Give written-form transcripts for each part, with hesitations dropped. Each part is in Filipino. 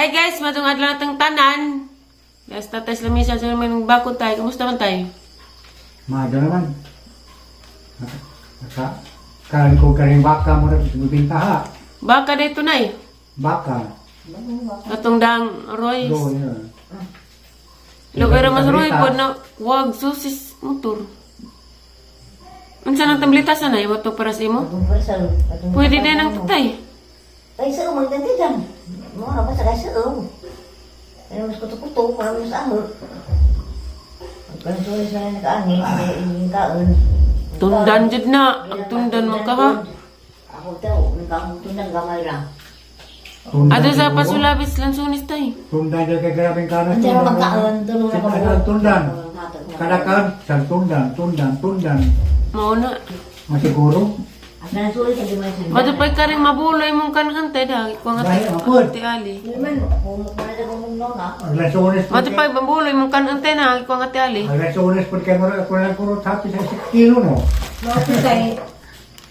Hi guys, matong adlaw natang tanan. Yes, tatay lamisa sa naman bakod tayo. Kumusta man tayo? Maga naman. Kain ko karing baka mo rin bibinta ha. Baka dito na eh. Baka. Katong dang Royce. Do yun. Pero mas Roy po na wag susis motor. Unsa nang tamblitas na eh, wato para sa imo? Pwede din ang tatay. Ay, sa'yo, magdandi dyan. Mga naman sa sa'yo. Ay, mas kuto-kuto, parang mas ahol. Pagkansulis na lang nakaangin, hindi kaon. Tundan jud na. Ang tundan mo ka ha. Ako daw, nagkaong tundan gamay lang. Ado sa pasulabis lansunis tay. Tundan dyan kay grabing kanan. Hindi naman magkaon, tulong na Tundan, tundan. Kadakan, sa tundan. Mauna. Masiguro. At nansulis ang dimay sa'yo. Matupay ka rin mabuloy mong kanante da. Ikaw nga Bahay, apod. ti ali. Hindi man, humok mo na sa gumugnaw na. Ang lasones po Matupay mabuloy mong kanante na. Ikaw nga ti ali. Ang lasones po kay Mara, ako lang kuro tapi sa 6 kilo no.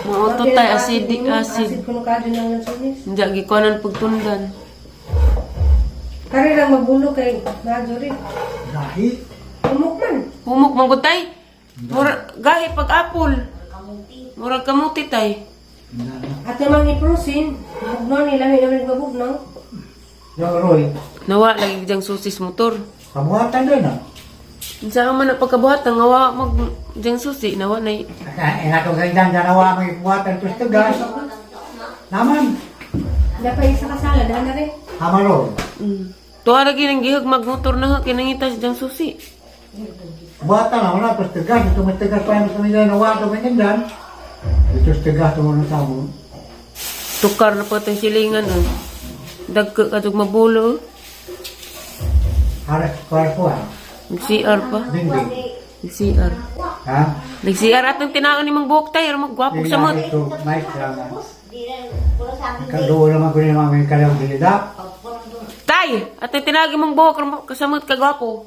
Mautot tay acid. Kuno ka din ang nasunis. Hindi gikuanan pagtundan. Kari lang mabulo kay Nadyo rin. Gahi. Umok man. Humok man gud tay. Mura gahi pag apple. Murag kamuti tay. At naman i-prosin, bugnaw nila, may naman mabugnaw. Yung Roy, Nawa lagi diyang susis motor. kabuhatan din ah. Sa man na pagkabuhatan ngawa mag diyang susi nawa na Inatong sa indang danawa may buhatan tos tugas. Naman, Dapat isa kasala, daan na rin. hamaro. Tuwa lagi nang gihag magmotor na kinangitas diyang susi. Buhatan lang wala tos tugas. Ito may tugas pa yung sa mga nawa ito may nindan. Ito tugas ito mga tao. Tukar na po itong silingan. Dagka katog mabulo. Haras po ah. Nag-CR pa. Bingbi. Nag-CR. Ha? Nag-CR atong tinaan ni mang buhok tayo. Magwapog sa mat. Ito, mais lang. Di na, puro sa akin. Kaduwa naman ko yung mga kalaw dilida. Tay! Atong tinagi mang buhok kasamot kagwapo.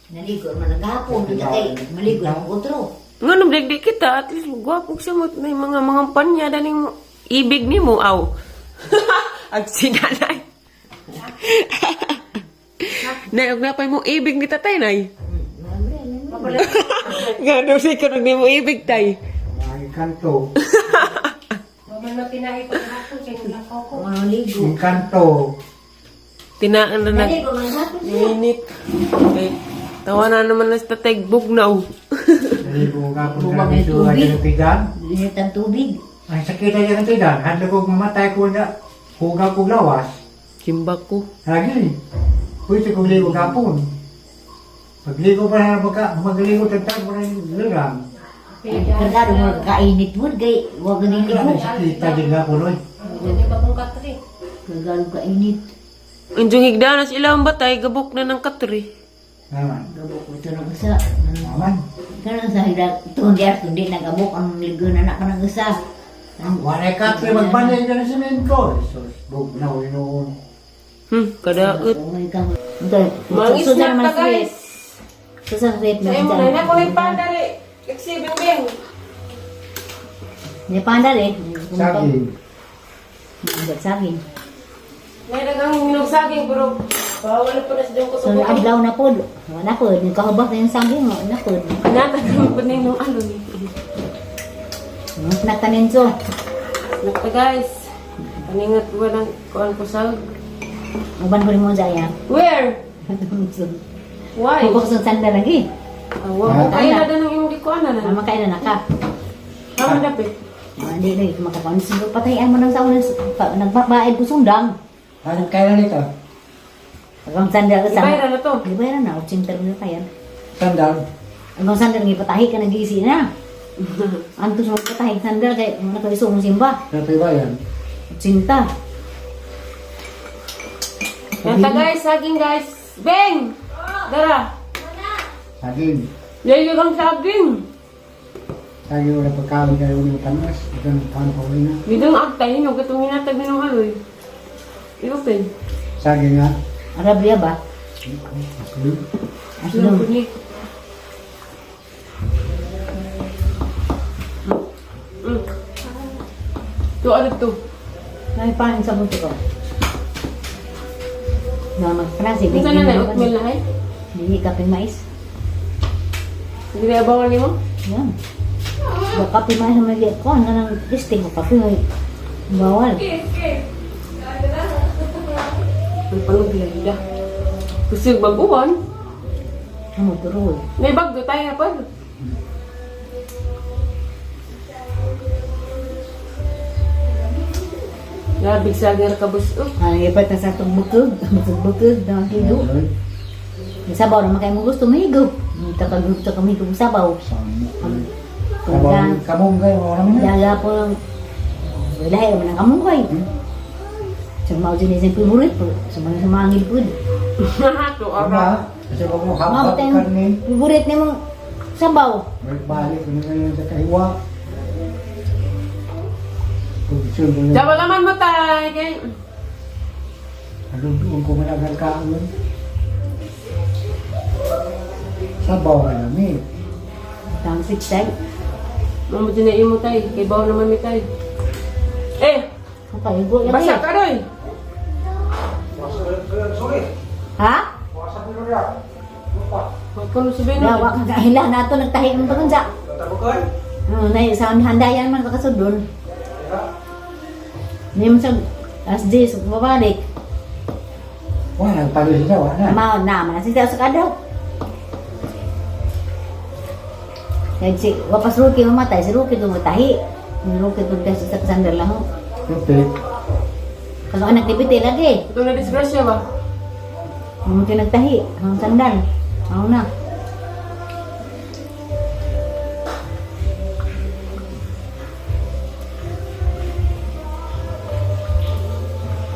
Naligo man naghapon, di katay. Maligo ang utro. Nga nung digdi kita, at least magwapog sa mat. May mga panya daning ibig ni mo, aw. Ag sinanay. Nay, na pa mo ibig ni tatay, nay. Nga nung siya ni mo ibig, tay. Mga kanto. Maman matinahi ko na hapon, kaya nilakaw ko. Mga ligo. Yung kanto. Tinaan na Naligo man naghapon siya. Init. Okay. Tawa na naman na sa tatay bugnaw. Naligo nga po Bumang sa yung isuhan tubig. ng tigan. Linit ang tubig. Ang sakit na yung tigan. Handa ko mamatay ko na. Hugaw ko lawas. Simbak ko. Lagi. Pwede kong ligo kapon. Pagligo pa na magligo tagtag mo na yung lirang. Kagado mo kainit mo, gay, huwag na Ang ligo. sakita din nga po, Roy. Hindi pa kong katri. Kagado kainit. Anjong higda na sila ang batay, gabok na ng katri. Naman. Gabok ko ito ng isa. Naman. Karon sa higda, tundi nagabok ang ligo na anak ka ng isa. Wala ka kaya magbanay ka na sa mento. So, bugnaw yun. Kadaot. Mangis Susan na mas ta, guys. Susan sweet na Ay mo na na ko yung pandali. Kagsibing bing. Ni pandal eh. Sabi, Saging. May dagang minog saging pero bawal pa na sa diyong So, kutubo. adlaw na po. Wala po. Nagkahubak na yung saging mo. Wala po. Nata naman pa ninong alo ni. Mas nagtanin so. Nakta guys. Paningat ko ng kuan ko sa. Uban ko rin mo dyan. Where? Why? Hubok sa sanda lagi. Wow, kaya na doon ang imong gikuanan na. Makain na ka. Haman dapat. Hindi na makakaon. Siguro patayin mo ng sauna. Nagbabaid ko sundang. anong kailan ito? Hanggang sandal ka Ibayra na to. Di ba yan na? 80 na tayo. Sandal. Hanggang sandal nga patahi ka nag-iisi na. Antos mo patahi sandal kaya nakalisong mo simba. Sabi ba yan? 80. Kanta guys, saging guys. Beng! Dara. Saging. Yayo kang saging. Saging wala pagkawin ka rin yung tanas. Ito ang pangkawin na. Bidong agtay, no? Katong hinatag ng aloy. I-open. Saging nga. Arabia ba? Asulong Asulong. bunyi. Tu ada tu. May panin sa buto ko. Na magprasi, Kung saan na oatmeal na ay? Hindi kaping mais. Hindi na bawal mo? Yan. Kape mais na may ko, ano nang listing ko kape may bawal. Ang panaglayda. Kasi baguhan. Ano tuloy? May bagdo tayo na pa. Labig sa agar kabus. Oh. Ang ipat na sa itong bukog. Bukog na ang higo. Yung sabaw naman kayo mo gusto, mahigo. Gusto kami higo sabaw. Kamunggay, wala naman na. Daga po lang. Lahi naman ang kamungkay. Sa mga usin isang favorite po. Sa mga sumangil po. Ito, ara. Kasi kung mo Mga hapag tayong karne, favorite ni mong sabaw. balik ko ngayon sa kahiwa. Kung Diyan wala man matay. Kay... doon ko malagal kaon. Sabaw ka namin. Tang six time. Mamo dinain mo tayo. Kay bawa naman may tayo. Eh! Ang kahigo yan Basa eh. ka doy! Ha? Huwag ka nung sabihin na. Dawa ka kahila na ito. Nagtahi mo ito sa. Sa handayan man kakasudon. Hindi mo sa as di sa babalik. Wala, nagpalo siya, wala. Mao naman si sa kadaw. Kaya si wapas Ruki mamatay, si Ruki tumatahi. Si Ruki tumatahi sa kasandar lang. Rupi, Kalau anak dipiti lagi. Ito na disgrasya ba? Mungkin nagtahi, ang sandal. Mau na.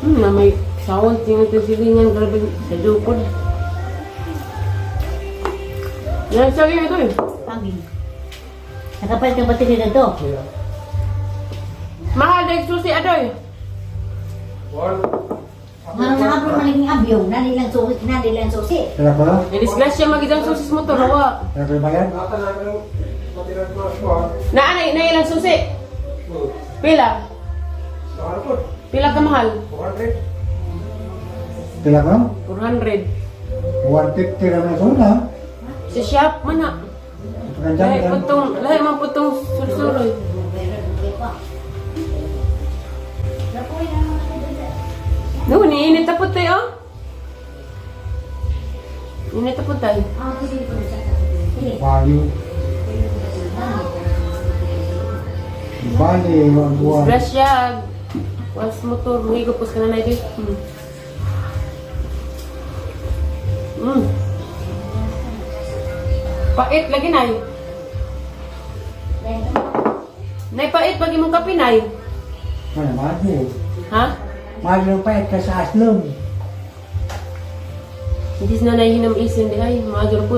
Na may sawon. Tingnan ito silingan. Grabe sa dukod. Yan siya yun ito eh. Pagi. Nakapalit ka ba tingin na to? Mahal na yung susi adoy. Nga nga bro maliging abyo, nanilang susi. kaya ko lang. May disgrasya magiging susis mo to. Rawa. Kaya ko bayan. Na ilang susi? Pila? Pila ka mahal? Kaya ko lang. 400. 150 naman ito na. Sa shop man na. Ito kan dyan, Lahi man putong sursuroy. No, niinit na po tayo. Init na po tayo. Value. Bali, wag buwan. Disgrasya. Was motor. Higopos ka na na ito. Pait lagi na yun. Nay pait pag imong kapinay. Ano, mali. Ha? Mali pa ka sa aslong. Hindi na nahinam isin di ay mga po.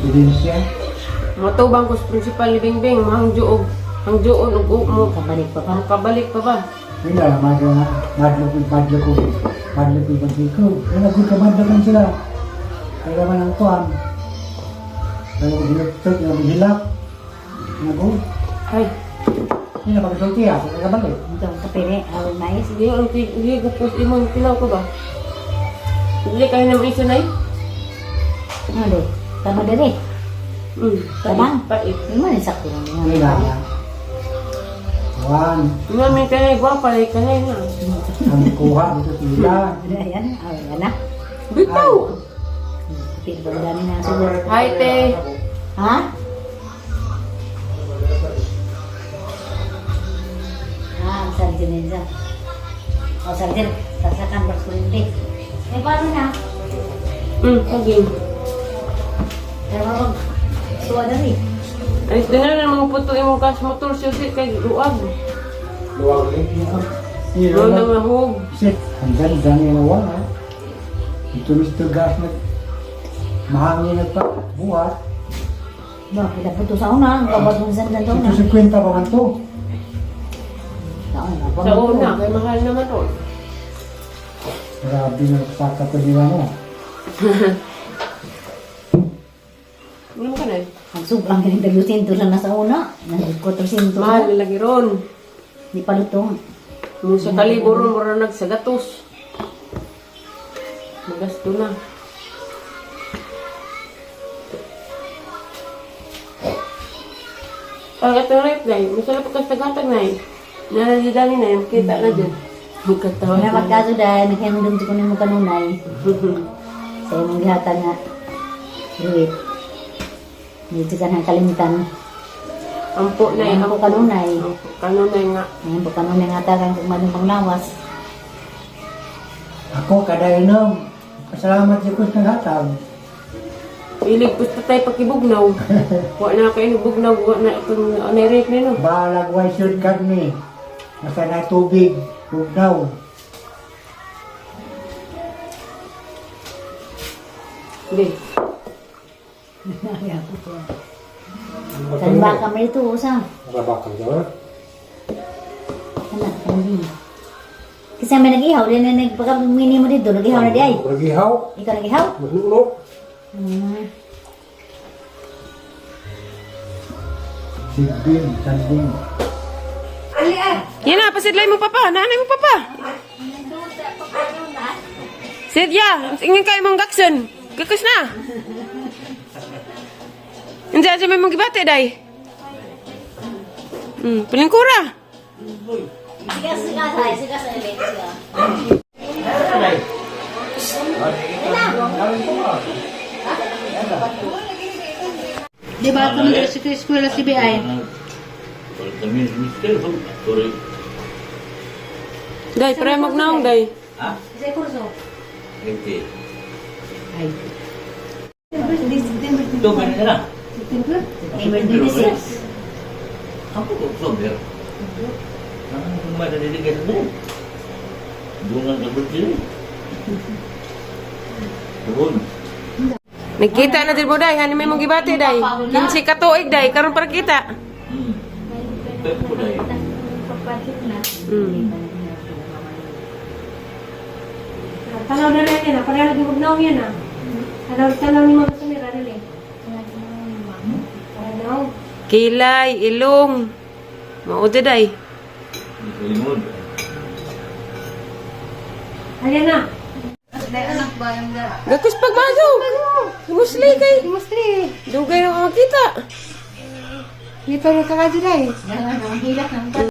Hindi siya. Mga tubang kos principal ni Bingbing, mahang juog. Ang juon ug mo. Kabalik pa pa. Kabalik pa ba? Wala, madlo ko. Wala ko kamadlakan sila. Kaya naman ang kuhan. Kaya ko hinagtot, hinagilap. Hinago. Ay, Hindi na pagkasulti ha, kaya kabalik. Ito ang kapire, awal mais. hindi gupos imong tilaw ko ba? Hindi kayo naman isin ay? Ano do? Tama dere. Tabang. Pait. Ini mana sakto lang Wala yan. na. One, Mami kaya gwapa lay kaya na. ang kuha dito sila. Ayan, awal na. Bitaw. Kapit ba dami na sulat? Hi te. Ha? Ah, sarjan nila. Oh, sarjan. Sasakan berkulit. Eh, paano na? Okay. Pero ako, suwa na rin. Alis din na mga puto imong kas motor susi kay luag. Hindi Doon na na. mahog. Sit, ang ganda niya na wala. Ito Mr. Gas na mahangin na pa buhat. Ba, kita puto sa una. Ang kabag mo sa daw na. Ito 50 pa man to. Sa una, kay mahal naman ron. Grabe na saka pa nila no. Ano ka na eh? Ang sobrang galing talusin to lang nasa una. Nasa 400 Mahal lagi ron. Di pa lutong. Musa kaliburo mura nagsagatos. Magasto na. Pag ito rin, day. Masarap ka sa gatag na eh. Naradidali na yun. Kita na dyan. Magkatawa Wala magkaso dahil nagkahimdum ko ni mo kanunay. Sa imong gihatan nga. Ruit. Dito ka nang kalimitan. Ampo na eh. Ampo kanunay. Kanunay nga. Ampo kanunay nga tagang kung madong panglawas. Ako kada inom. Pasalamat sa kus ng hatag. Ilig po tayo pagkibugnaw. Wa na kayo bugnaw. Wa na itong anirip na no. Balag way shoot kami. Nasa na tubig. Bugnaw. Hindi. Kan baka may ito, usang. Mabakal ka. Anak, hindi. Kasi may nag-ihaw, din na nagpaka-mini mo dito, nag-ihaw na di ay. Nagihaw. Ikaw nag-ihaw? Maglulok. Sigbin. Sanding. Yan na, pasidlay mo papa. Nanay mo papa. Sidya, ingin kayo mong gakson. Gakus na. Nandiyan siya may mong gibate, day. Palingkura. Sigas, ay, sigas, ay, sigas. Di ba ito nag sa eskwela si BI? También es misterio, sorry. Day, pre magnaong, day. Ah, Sa kurso. este. Ay, Ito ba na? emergency 6. Ako ko sober. Ang madaliligyan doon. Doon ang nagbertili. Doon. Nagkita na din mo, day. Hani may mong gibate, day. Kinsi katuig, day. Karon para kita. Pep ko dahil. Tanaw na rin yan. Para nagibugnaw yan ah. Tanaw ni Mama Sumira rin eh. Tanaw. Kilay, ilong. Mauda, day. Limod. Ayan na. Gakus pagbago. Musli kay. Mustri. Dugay na makita. Di pa rin kakadyo na eh. Ang hilak ng